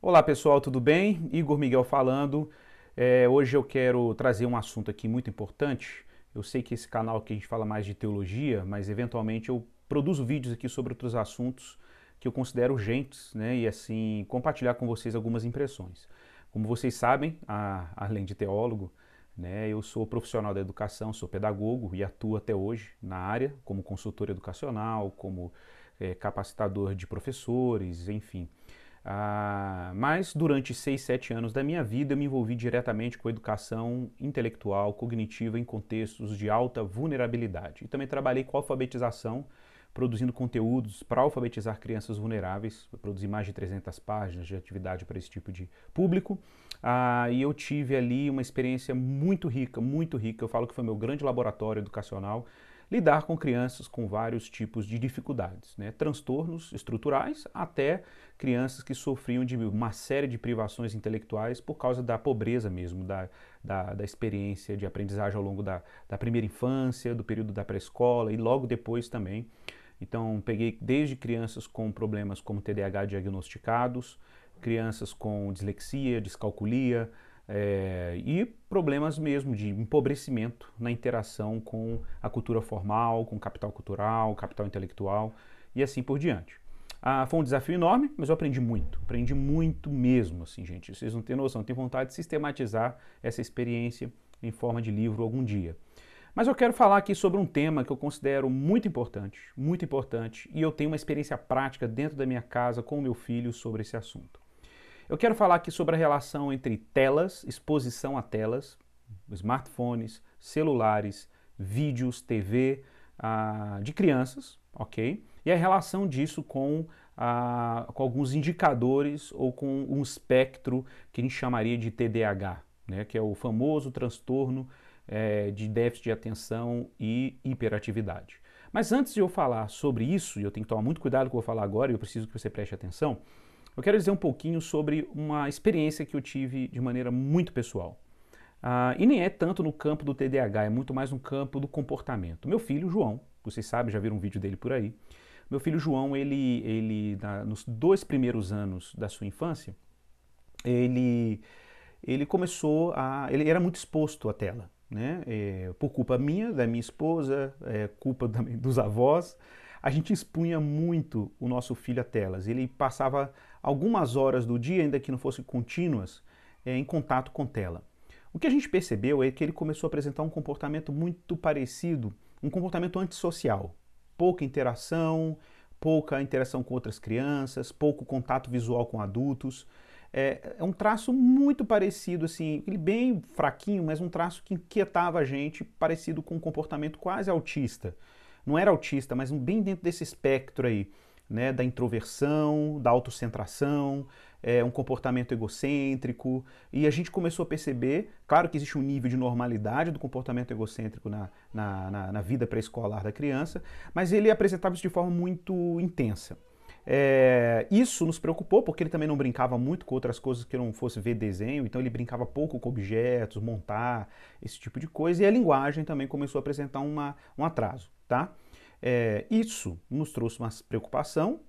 Olá pessoal, tudo bem? Igor Miguel falando. Hoje eu quero trazer um assunto aqui muito importante. Eu sei que esse canal aqui a gente fala mais de teologia, mas eventualmente eu produzo vídeos aqui sobre outros assuntos que eu considero urgentes, né? E assim, compartilhar com vocês algumas impressões. Como vocês sabem, além de teólogo, né, eu sou profissional da educação, sou pedagogo e atuo até hoje na área como consultor educacional, como capacitador de professores, enfim. Mas durante 6, 7 anos da minha vida eu me envolvi diretamente com a educação intelectual, cognitiva em contextos de alta vulnerabilidade. E também trabalhei com alfabetização, produzindo conteúdos para alfabetizar crianças vulneráveis. Eu produzi mais de 300 páginas de atividade para esse tipo de público. E eu tive ali uma experiência muito rica, muito rica. Eu falo que foi meu grande laboratório educacional, lidar com crianças com vários tipos de dificuldades, né? Transtornos estruturais até crianças que sofriam de uma série de privações intelectuais por causa da pobreza mesmo, da experiência de aprendizagem ao longo da primeira infância, do período da pré-escola e logo depois também. Então, peguei desde crianças com problemas como TDAH diagnosticados, crianças com dislexia, descalculia, e problemas mesmo de empobrecimento na interação com a cultura formal, com o capital cultural, capital intelectual e assim por diante. Foi um desafio enorme, mas eu aprendi muito mesmo, assim, gente. Vocês não têm noção, eu tenho vontade de sistematizar essa experiência em forma de livro algum dia. Mas eu quero falar aqui sobre um tema que eu considero muito importante, e eu tenho uma experiência prática dentro da minha casa com o meu filho sobre esse assunto. Eu quero falar aqui sobre a relação entre telas, exposição a telas, smartphones, celulares, vídeos, TV, de crianças, ok? E a relação disso com alguns indicadores ou com um espectro que a gente chamaria de TDAH, né? Que é o famoso transtorno de déficit de atenção e hiperatividade. Mas antes de eu falar sobre isso, e eu tenho que tomar muito cuidado com o que eu vou falar agora, e eu preciso que você preste atenção, eu quero dizer um pouquinho sobre uma experiência que eu tive de maneira muito pessoal. E nem é tanto no campo do TDAH, é muito mais no campo do comportamento. Meu filho, João, vocês sabem, já viram um vídeo dele por aí. Meu filho João, nos 2 primeiros anos da sua infância, ele, ele era muito exposto à tela, né? Por culpa minha, da minha esposa, culpa também dos avós, a gente expunha muito o nosso filho a telas. Ele passava algumas horas do dia, ainda que não fossem contínuas, em contato com tela. O que a gente percebeu é que ele começou a apresentar um comportamento muito parecido, um comportamento antissocial. Pouca interação com outras crianças, pouco contato visual com adultos. É um traço muito parecido, assim, ele bem fraquinho, mas um traço que inquietava a gente, parecido com um comportamento quase autista. Não era autista, mas bem dentro desse espectro aí, né, da introversão, da autocentração, um comportamento egocêntrico, e a gente começou a perceber, claro que existe um nível de normalidade do comportamento egocêntrico na vida pré-escolar da criança, mas ele apresentava isso de forma muito intensa. Isso nos preocupou, porque ele também não brincava muito com outras coisas que não fosse ver desenho, então ele brincava pouco com objetos, montar, esse tipo de coisa, e a linguagem também começou a apresentar um atraso, tá? Isso nos trouxe uma preocupação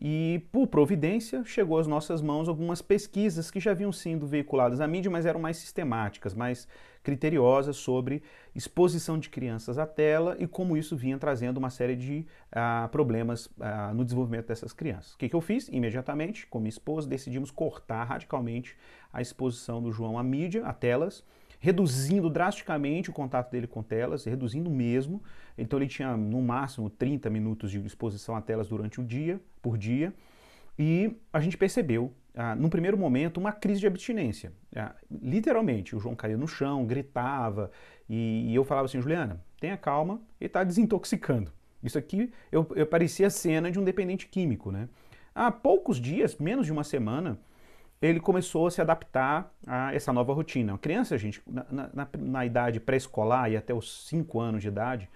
e, por providência, chegou às nossas mãos algumas pesquisas que já haviam sido veiculadas na mídia, mas eram mais sistemáticas, mais criteriosas sobre exposição de crianças à tela e como isso vinha trazendo uma série de problemas no desenvolvimento dessas crianças. O que eu fiz? Imediatamente, com minha esposa, decidimos cortar radicalmente a exposição do João à mídia, a telas, reduzindo drasticamente o contato dele com telas, reduzindo mesmo. Então ele tinha no máximo 30 minutos de exposição a telas durante o dia, por dia, e a gente percebeu, num primeiro momento, uma crise de abstinência. Literalmente, o João caía no chão, gritava, e eu falava assim, Juliana, tenha calma, ele está desintoxicando. Isso aqui, eu parecia a cena de um dependente químico, né? Há poucos dias, menos de uma semana, ele começou a se adaptar a essa nova rotina. A criança, gente, na idade pré-escolar e até os 5 anos de idade,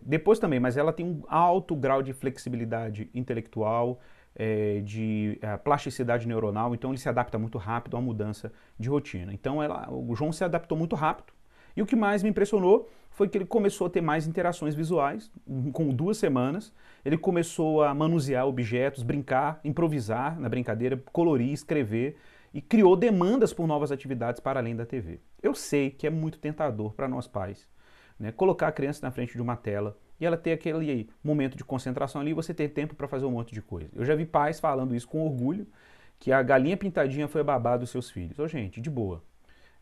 depois também, mas ela tem um alto grau de flexibilidade intelectual, de plasticidade neuronal, então ele se adapta muito rápido à mudança de rotina. Então o João se adaptou muito rápido E o que mais me impressionou foi que ele começou a ter mais interações visuais, com 2 semanas. Ele começou a manusear objetos, brincar, improvisar na brincadeira, colorir, escrever e criou demandas por novas atividades para além da TV. Eu sei que é muito tentador para nós pais, né, colocar a criança na frente de uma tela e ela ter aquele momento de concentração ali e você ter tempo para fazer um monte de coisa. Eu já vi pais falando isso com orgulho, que a galinha pintadinha foi a babá dos seus filhos. Ô, gente, de boa.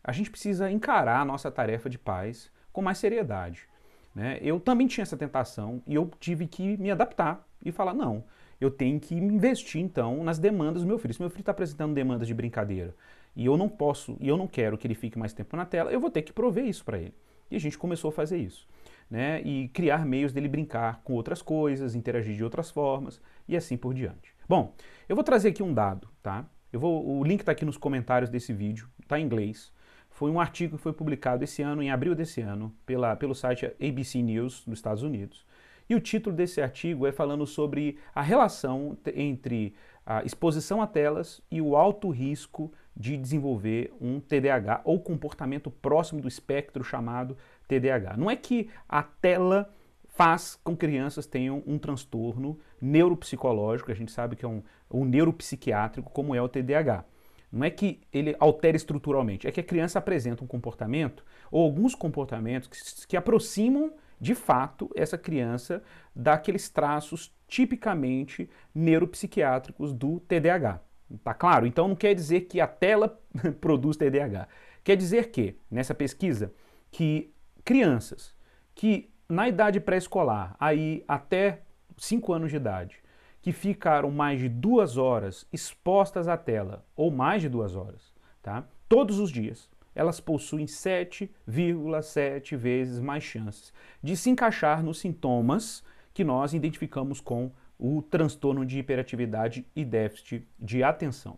A gente precisa encarar a nossa tarefa de pais com mais seriedade, né? Eu também tinha essa tentação e eu tive que me adaptar e falar, não, eu tenho que investir então nas demandas do meu filho. Se meu filho está apresentando demandas de brincadeira e eu não posso, e eu não quero que ele fique mais tempo na tela, eu vou ter que prover isso para ele. E a gente começou a fazer isso, né? E criar meios dele brincar com outras coisas, interagir de outras formas e assim por diante. Bom, eu vou trazer aqui um dado, tá? O link está aqui nos comentários desse vídeo, está em inglês. Foi um artigo que foi publicado esse ano, em abril desse ano, pelo site ABC News dos Estados Unidos. E o título desse artigo é falando sobre a relação entre a exposição a telas e o alto risco de desenvolver um TDAH ou comportamento próximo do espectro chamado TDAH. Não é que a tela faz com que crianças tenham um transtorno neuropsicológico, a gente sabe que é um neuropsiquiátrico, como é o TDAH. Não é que ele altere estruturalmente, é que a criança apresenta um comportamento ou alguns comportamentos que aproximam de fato essa criança daqueles traços tipicamente neuropsiquiátricos do TDAH. Tá claro? Então não quer dizer que a tela produz TDAH. Quer dizer que, nessa pesquisa, que crianças que na idade pré-escolar, aí até 5 anos de idade, que ficaram mais de 2 horas expostas à tela, ou mais de 2 horas, tá? Todos os dias, elas possuem 7,7 vezes mais chances de se encaixar nos sintomas que nós identificamos com o transtorno de hiperatividade e déficit de atenção.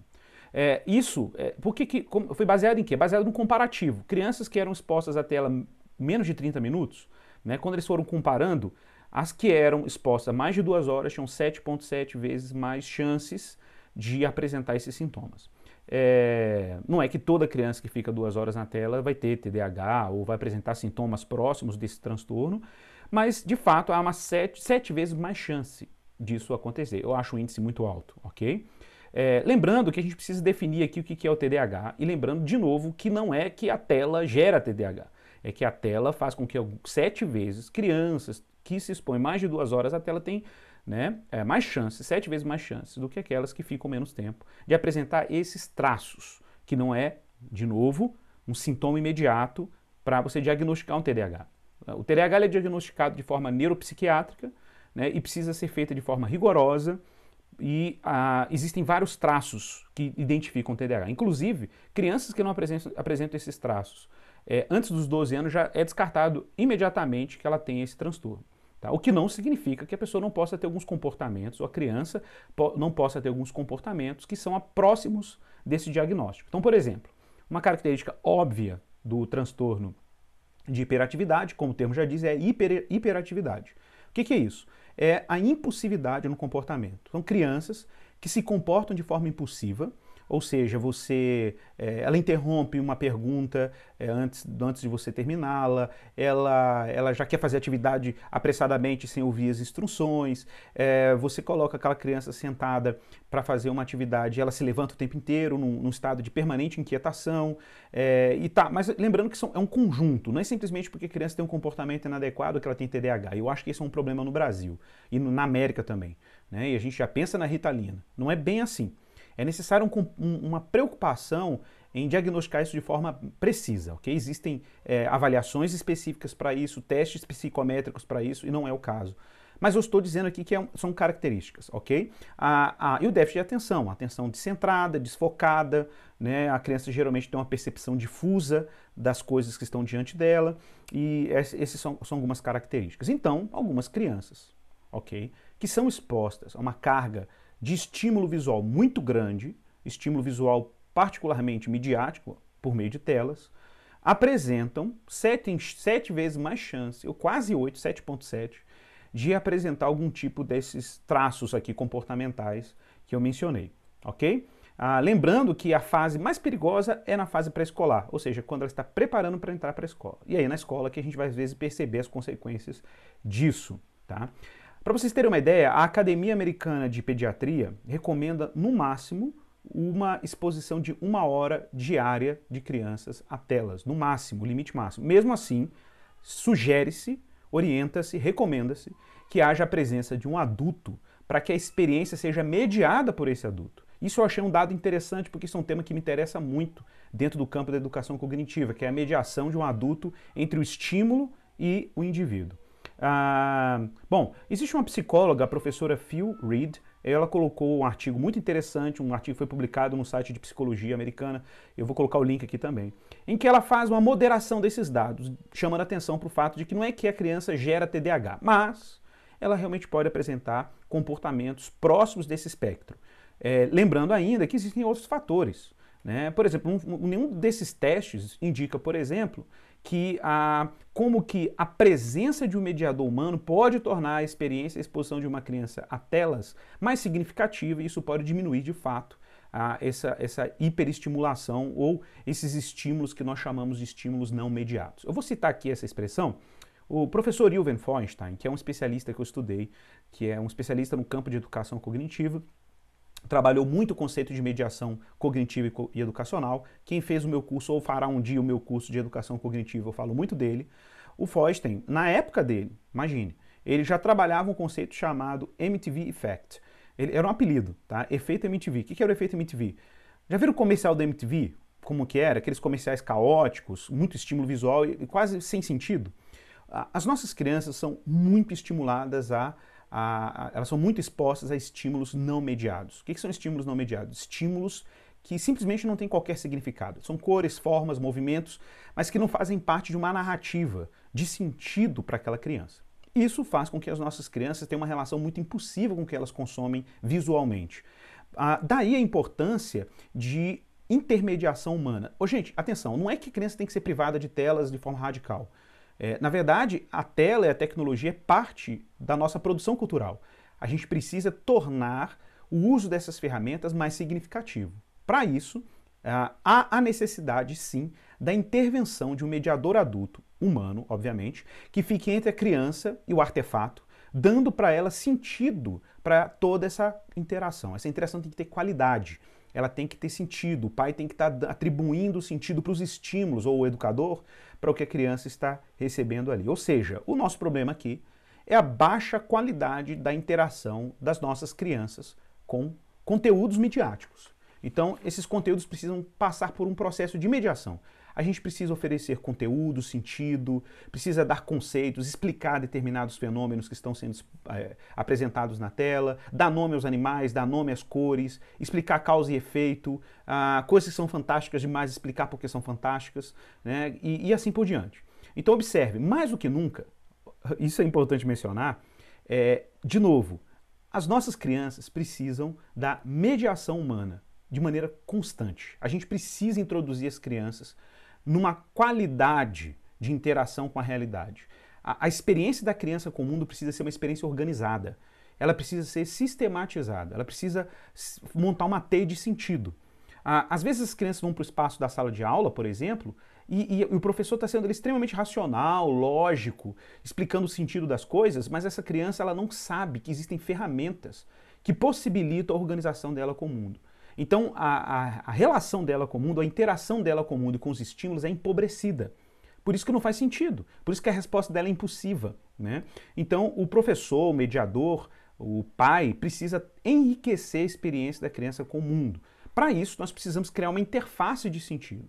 Foi baseado em quê? Baseado no comparativo. Crianças que eram expostas à tela menos de 30 minutos, né, quando eles foram comparando, as que eram expostas a mais de 2 horas tinham 7,7 vezes mais chances de apresentar esses sintomas. Não é que toda criança que fica 2 horas na tela vai ter TDAH ou vai apresentar sintomas próximos desse transtorno, mas de fato há uma 7 vezes mais chance disso acontecer. Eu acho o índice muito alto, ok? Lembrando que a gente precisa definir aqui o que é o TDAH e lembrando de novo que não é que a tela gera TDAH, é que a tela faz com que 7 vezes crianças que se expõem mais de 2 horas, a tela tem, né, mais chances, 7 vezes mais chances do que aquelas que ficam menos tempo de apresentar esses traços, que não é, de novo, um sintoma imediato para você diagnosticar um TDAH. O TDAH é diagnosticado de forma neuropsiquiátrica, né, e precisa ser feita de forma rigorosa e existem vários traços que identificam o TDAH. Inclusive, crianças que não apresentam esses traços antes dos 12 anos já é descartado imediatamente que ela tem esse transtorno. Tá? O que não significa que a pessoa não possa ter alguns comportamentos, ou a criança não possa ter alguns comportamentos que são próximos desse diagnóstico. Então, por exemplo, uma característica óbvia do transtorno de hiperatividade, como o termo já diz, é hiperatividade. O que é isso? É a impulsividade no comportamento. São crianças que se comportam de forma impulsiva, ou seja, ela interrompe uma pergunta antes de você terminá-la, ela já quer fazer atividade apressadamente sem ouvir as instruções, você coloca aquela criança sentada para fazer uma atividade, ela se levanta o tempo inteiro num estado de permanente inquietação, mas lembrando que é um conjunto, não é simplesmente porque a criança tem um comportamento inadequado que ela tem TDAH. Eu acho que esse é um problema no Brasil e na América também, né? E a gente já pensa na Ritalina. Não é bem assim. É necessário uma preocupação em diagnosticar isso de forma precisa, ok? Existem avaliações específicas para isso, testes psicométricos para isso, e não é o caso. Mas eu estou dizendo aqui que são características, ok? E o déficit de atenção descentrada, desfocada, né? A criança geralmente tem uma percepção difusa das coisas que estão diante dela, e essas são algumas características. Então, algumas crianças, ok? Que são expostas a uma carga de estímulo visual muito grande, estímulo visual particularmente midiático, por meio de telas, apresentam 7 vezes mais chance, ou quase 8, 7,7, de apresentar algum tipo desses traços aqui comportamentais que eu mencionei, ok? Lembrando que a fase mais perigosa é na fase pré-escolar, ou seja, quando ela está preparando para entrar para a escola. E aí na escola que a gente vai às vezes perceber as consequências disso, tá? Para vocês terem uma ideia, a Academia Americana de Pediatria recomenda no máximo uma exposição de 1 hora diária de crianças a telas, no máximo, o limite máximo. Mesmo assim, sugere-se, orienta-se, recomenda-se que haja a presença de um adulto para que a experiência seja mediada por esse adulto. Isso eu achei um dado interessante porque isso é um tema que me interessa muito dentro do campo da educação cognitiva, que é a mediação de um adulto entre o estímulo e o indivíduo. Bom, existe uma psicóloga, a professora Phil Reed, ela colocou um artigo muito interessante, um artigo que foi publicado no site de psicologia americana, eu vou colocar o link aqui também, em que ela faz uma moderação desses dados, chamando atenção para o fato de que não é que a criança gera TDAH, mas ela realmente pode apresentar comportamentos próximos desse espectro. Lembrando ainda que existem outros fatores, né? Por exemplo, nenhum desses testes indica, por exemplo, que como que a presença de um mediador humano pode tornar a experiência e a exposição de uma criança a telas mais significativa, e isso pode diminuir de fato essa hiperestimulação ou esses estímulos que nós chamamos de estímulos não mediados. Eu vou citar aqui essa expressão. O professor Ilven Feuerstein, que é um especialista que eu estudei, que é um especialista no campo de educação cognitiva, trabalhou muito o conceito de mediação cognitiva e educacional. Quem fez o meu curso ou fará um dia o meu curso de educação cognitiva, eu falo muito dele. O Feuerstein, na época dele, imagine, ele já trabalhava um conceito chamado MTV Effect. Ele era um apelido, tá? Efeito MTV. O que era o efeito MTV? Já viram o comercial da MTV? Como que era? Aqueles comerciais caóticos, muito estímulo visual e quase sem sentido. As nossas crianças são muito estimuladas elas são muito expostas a estímulos não mediados. O que são estímulos não mediados? Estímulos que simplesmente não têm qualquer significado. São cores, formas, movimentos, mas que não fazem parte de uma narrativa de sentido para aquela criança. Isso faz com que as nossas crianças tenham uma relação muito impulsiva com o que elas consomem visualmente. Daí a importância de intermediação humana. Gente, atenção, não é que a criança tem que ser privada de telas de forma radical. Na verdade, a tela e a tecnologia é parte da nossa produção cultural. A gente precisa tornar o uso dessas ferramentas mais significativo. Para isso, há a necessidade, sim, da intervenção de um mediador adulto, humano, obviamente, que fique entre a criança e o artefato, dando para ela sentido para toda essa interação. Essa interação tem que ter qualidade. Ela tem que ter sentido, o pai tem que estar atribuindo sentido para os estímulos, ou o educador, para o que a criança está recebendo ali. Ou seja, o nosso problema aqui é a baixa qualidade da interação das nossas crianças com conteúdos midiáticos. Então, esses conteúdos precisam passar por um processo de mediação. A gente precisa oferecer conteúdo, sentido, precisa dar conceitos, explicar determinados fenômenos que estão sendo apresentados na tela, dar nome aos animais, dar nome às cores, explicar causa e efeito, coisas que são fantásticas demais, explicar por que são fantásticas, né? E assim por diante. Então observe, mais do que nunca, isso é importante mencionar, de novo, as nossas crianças precisam da mediação humana de maneira constante. A gente precisa introduzir as crianças numa qualidade de interação com a realidade. A experiência da criança com o mundo precisa ser uma experiência organizada. Ela precisa ser sistematizada. Ela precisa montar uma teia de sentido. Às vezes as crianças vão para o espaço da sala de aula, por exemplo, e o professor está sendo extremamente racional, lógico, explicando o sentido das coisas, mas essa criança ela não sabe que existem ferramentas que possibilitam a organização dela com o mundo. Então, a relação dela com o mundo, a interação dela com o mundo e com os estímulos é empobrecida. Por isso que não faz sentido, por isso que a resposta dela é impulsiva, né? Então, o professor, o mediador, o pai, precisa enriquecer a experiência da criança com o mundo. Para isso, nós precisamos criar uma interface de sentido.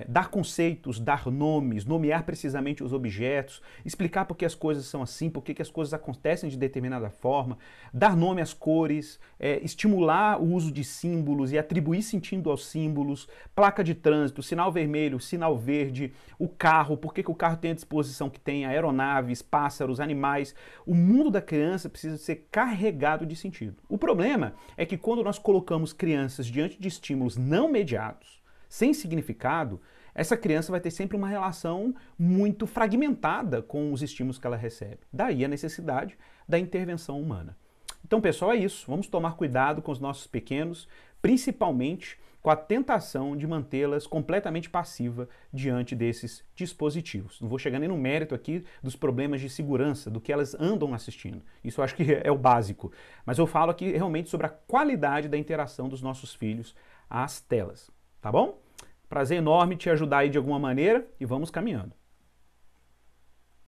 Dar conceitos, dar nomes, nomear precisamente os objetos, explicar por que as coisas são assim, por que as coisas acontecem de determinada forma, dar nome às cores, estimular o uso de símbolos e atribuir sentido aos símbolos, placa de trânsito, sinal vermelho, sinal verde, o carro, por que o carro tem a disposição que tem, aeronaves, pássaros, animais. O mundo da criança precisa ser carregado de sentido. O problema é que quando nós colocamos crianças diante de estímulos não mediados, sem significado, essa criança vai ter sempre uma relação muito fragmentada com os estímulos que ela recebe. Daí a necessidade da intervenção humana. Então, pessoal, é isso. Vamos tomar cuidado com os nossos pequenos, principalmente com a tentação de mantê-las completamente passiva diante desses dispositivos. Não vou chegar nem no mérito aqui dos problemas de segurança, do que elas andam assistindo. Isso eu acho que é o básico. Mas eu falo aqui realmente sobre a qualidade da interação dos nossos filhos às telas. Tá bom? Prazer enorme te ajudar aí de alguma maneira e vamos caminhando.